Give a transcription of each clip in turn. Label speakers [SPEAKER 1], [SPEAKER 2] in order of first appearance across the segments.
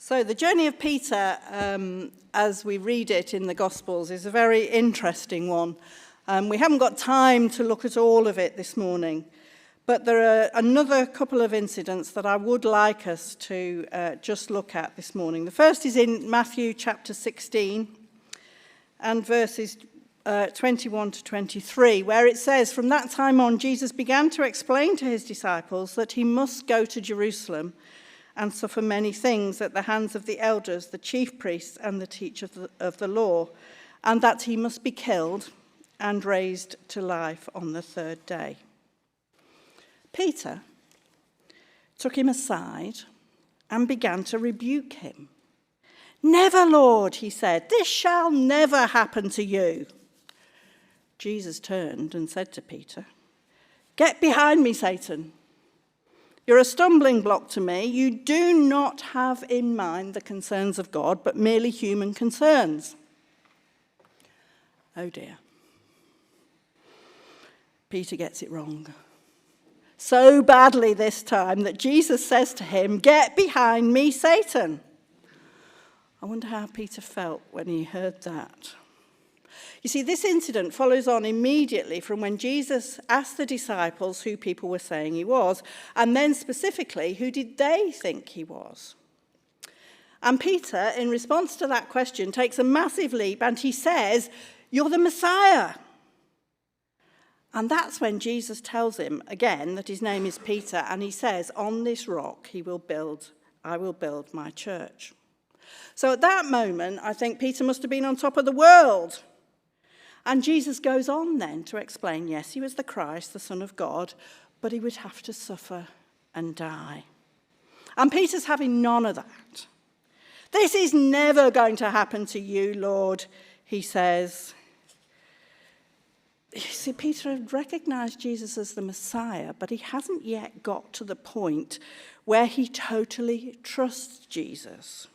[SPEAKER 1] So the journey of Peter, as we read it in the Gospels, is a very interesting one. We haven't got time to look at all of it this morning, but there are another couple of incidents that I would like us to just look at this morning. The first is in Matthew chapter 16 and verses 21 to 23, where it says, "From that time on, Jesus began to explain to his disciples that he must go to Jerusalem and suffer many things at the hands of the elders, the chief priests, and the teachers of the law, and that he must be killed and raised to life on the third day." Peter took him aside and began to rebuke him. "Never, Lord," he said, "this shall never happen to you." Jesus turned and said to Peter, "Get behind me, Satan. You're a stumbling block to me. You do not have in mind the concerns of God, but merely human concerns." Oh dear. Peter gets it wrong. So badly this time that Jesus says to him, "Get behind me, Satan." I wonder how Peter felt when he heard that. You see, this incident follows on immediately from when Jesus asked the disciples who people were saying he was, and then specifically, who did they think he was? And Peter, in response to that question, takes a massive leap and he says, "You're the Messiah." And that's when Jesus tells him again that his name is Peter, and he says, "On this rock I will build my church." So at that moment, I think Peter must have been on top of the world. And Jesus goes on then to explain, yes, he was the Christ, the Son of God, but he would have to suffer and die. And Peter's having none of that. "This is never going to happen to you, Lord," he says. You see, Peter had recognized Jesus as the Messiah, but he hasn't yet got to the point where he totally trusts Jesus.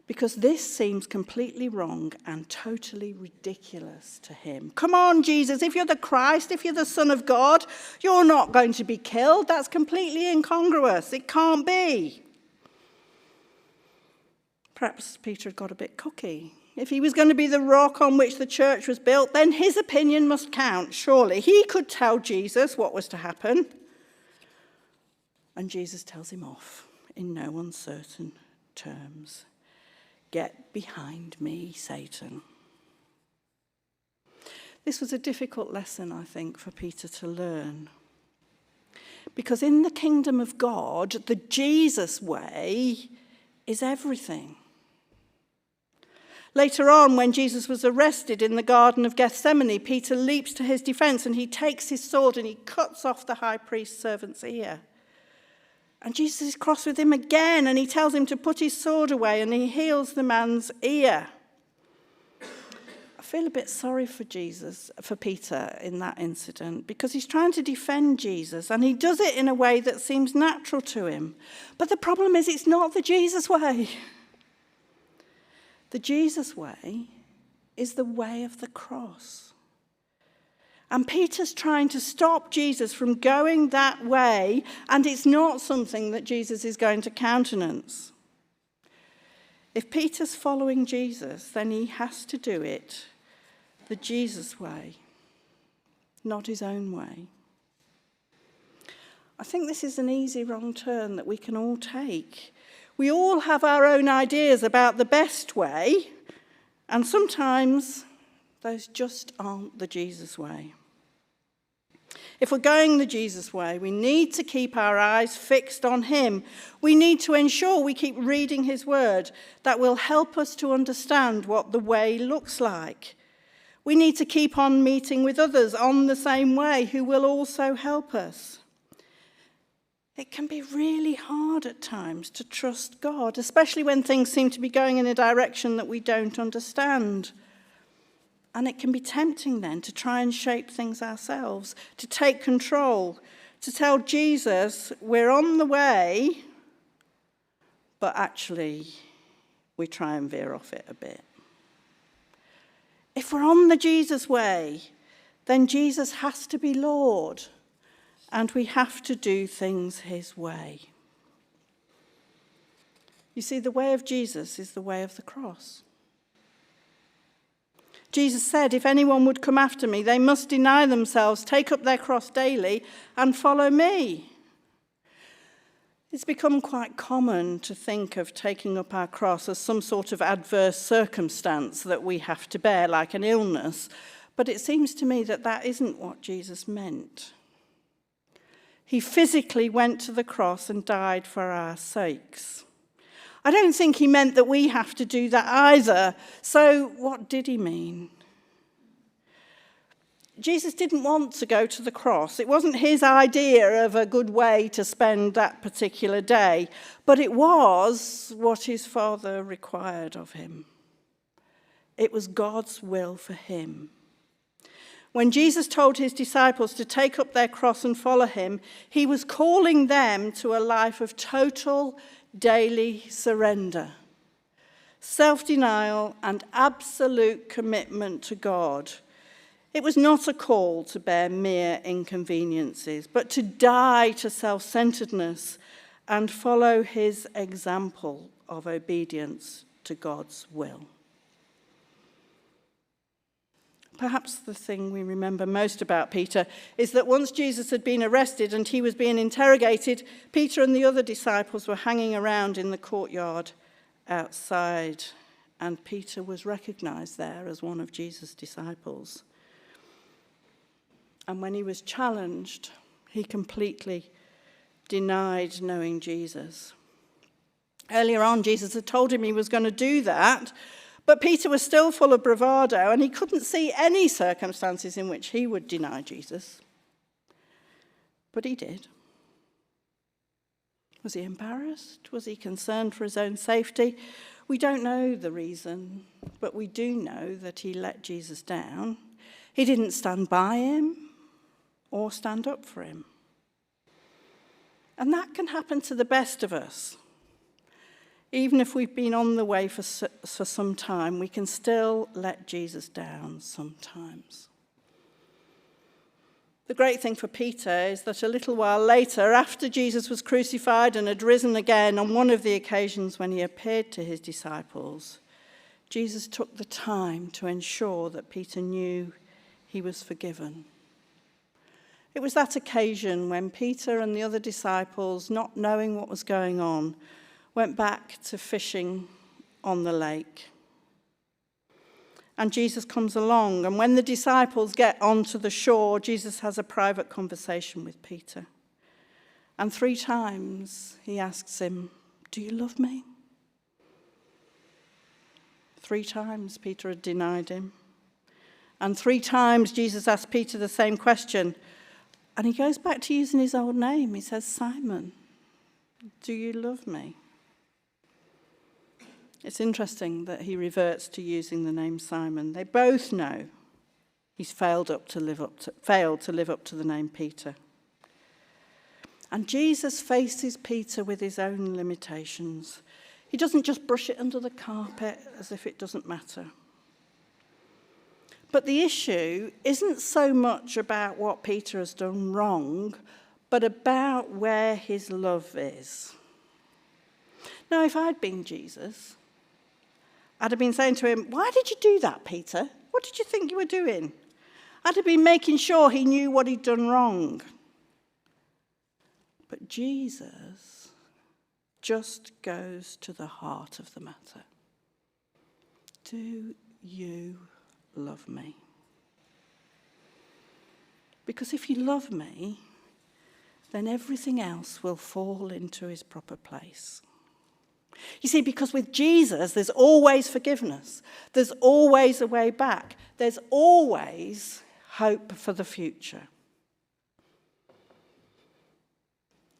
[SPEAKER 1] Because this seems completely wrong and totally ridiculous to him. "Come on, Jesus, if you're the Christ, if you're the Son of God, you're not going to be killed. That's completely incongruous. It can't be." Perhaps Peter had got a bit cocky. If he was going to be the rock on which the church was built, then his opinion must count, surely. He could tell Jesus what was to happen. And Jesus tells him off in no uncertain terms. "Get behind me, Satan." This was a difficult lesson, I think, for Peter to learn. Because in the kingdom of God, the Jesus way is everything. Later on, when Jesus was arrested in the Garden of Gethsemane, Peter leaps to his defense and he takes his sword and he cuts off the high priest's servant's ear. And Jesus is cross with him again, and he tells him to put his sword away, and he heals the man's ear. I feel a bit sorry for Peter in that incident, because he's trying to defend Jesus, and he does it in a way that seems natural to him. But the problem is, it's not the Jesus way. The Jesus way is the way of the cross. And Peter's trying to stop Jesus from going that way, and it's not something that Jesus is going to countenance. If Peter's following Jesus, then he has to do it the Jesus way, not his own way. I think this is an easy wrong turn that we can all take. We all have our own ideas about the best way, and sometimes those just aren't the Jesus way. If we're going the Jesus way, we need to keep our eyes fixed on him. We need to ensure we keep reading his word that will help us to understand what the way looks like. We need to keep on meeting with others on the same way who will also help us. It can be really hard at times to trust God, especially when things seem to be going in a direction that we don't understand. And it can be tempting then to try and shape things ourselves, to take control, to tell Jesus we're on the way, but actually we try and veer off it a bit. If we're on the Jesus way, then Jesus has to be Lord, and we have to do things his way. You see, the way of Jesus is the way of the cross. Jesus said, if anyone would come after me, they must deny themselves, take up their cross daily, and follow me. It's become quite common to think of taking up our cross as some sort of adverse circumstance that we have to bear, like an illness. But it seems to me that that isn't what Jesus meant. He physically went to the cross and died for our sakes. I don't think he meant that we have to do that either. So what did he mean? Jesus didn't want to go to the cross. It wasn't his idea of a good way to spend that particular day, but it was what his Father required of him. It was God's will for him. When Jesus told his disciples to take up their cross and follow him, he was calling them to a life of total daily surrender, self-denial, and absolute commitment to God. It was not a call to bear mere inconveniences, but to die to self-centeredness and follow his example of obedience to God's will. Perhaps the thing we remember most about Peter is that once Jesus had been arrested and he was being interrogated, Peter and the other disciples were hanging around in the courtyard outside, and Peter was recognized there as one of Jesus' disciples. And when he was challenged, he completely denied knowing Jesus. Earlier on, Jesus had told him he was going to do that, but Peter was still full of bravado, and he couldn't see any circumstances in which he would deny Jesus. But he did. Was he embarrassed? Was he concerned for his own safety? We don't know the reason, but we do know that he let Jesus down. He didn't stand by him or stand up for him. And that can happen to the best of us. Even if we've been on the way for some time, we can still let Jesus down sometimes. The great thing for Peter is that a little while later, after Jesus was crucified and had risen again, on one of the occasions when he appeared to his disciples, Jesus took the time to ensure that Peter knew he was forgiven. It was that occasion when Peter and the other disciples, not knowing what was going on, went back to fishing on the lake. And Jesus comes along, and when the disciples get onto the shore, Jesus has a private conversation with Peter. And 3 times he asks him, "Do you love me?" 3 times Peter had denied him. And 3 times Jesus asked Peter the same question. And he goes back to using his old name. He says, "Simon, do you love me?" It's interesting that he reverts to using the name Simon. They both know he's failed to live up to the name Peter. And Jesus faces Peter with his own limitations. He doesn't just brush it under the carpet as if it doesn't matter. But the issue isn't so much about what Peter has done wrong, but about where his love is. Now, if I'd been Jesus, I'd have been saying to him, "Why did you do that, Peter? What did you think you were doing?" I'd have been making sure he knew what he'd done wrong. But Jesus just goes to the heart of the matter. Do you love me? Because if you love me, then everything else will fall into its proper place. You see, because with Jesus, there's always forgiveness. There's always a way back. There's always hope for the future.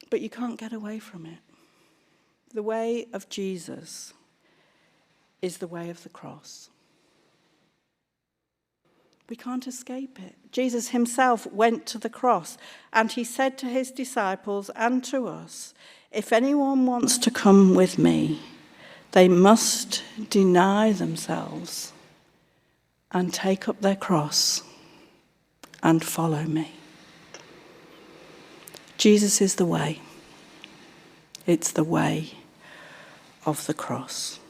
[SPEAKER 1] But you can't get away from it. The way of Jesus is the way of the cross. We can't escape it. Jesus himself went to the cross, and he said to his disciples and to us, "If anyone wants to come with me, they must deny themselves and take up their cross and follow me." Jesus is the way. It's the way of the cross.